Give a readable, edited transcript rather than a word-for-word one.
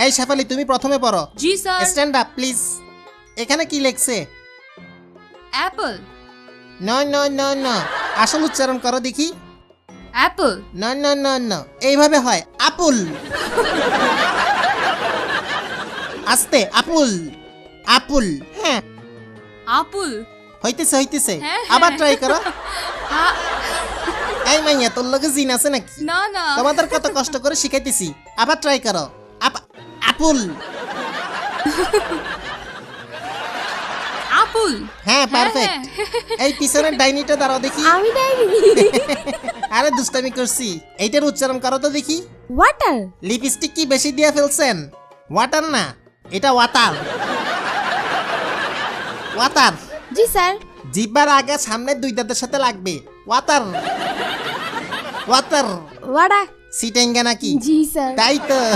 এই শেফালি তুমি প্রথমে পড়ো। Ji sir. Stand up please. এখানে কি লেখছে? Apple. No no no no, আসল উচ্চারণ করো দেখি। Apple. No no no no, এইভাবে হয় আপুল। আস্তে, আপুল আপুল। হ্যাঁ আপুল। হইতেছে হইতেছে, হ্যাঁ, আবার হ্যাঁ। ট্রাই করো। এই মাইয়া তোর লগে জিন আছে নাকি? না না। তোমাদের কত কষ্ট করে শিখাইতেছি, আবার ট্রাই করো। আপুল। আপুল। হ্যাঁ পারফেক্ট। এই পিছনের ডাইনিটা দাঁড়াও দেখি। আমি ডাইনি। আরে দুষ্টামি করছি, এইটার উচ্চারণ করো তো দেখি। ওয়াটার। লিপস্টিক কি বেশি দিয়ে ফেলছেন? ওয়াটার না, এটা ওয়াটার। ওয়াটার। জি স্যার। জিহ্বার আগে সামনে দুই দাঁতের সাথে লাগবে। Water water. ওয়াডা। সিটেঙ্গা নাকি? জি স্যার। তাই তো।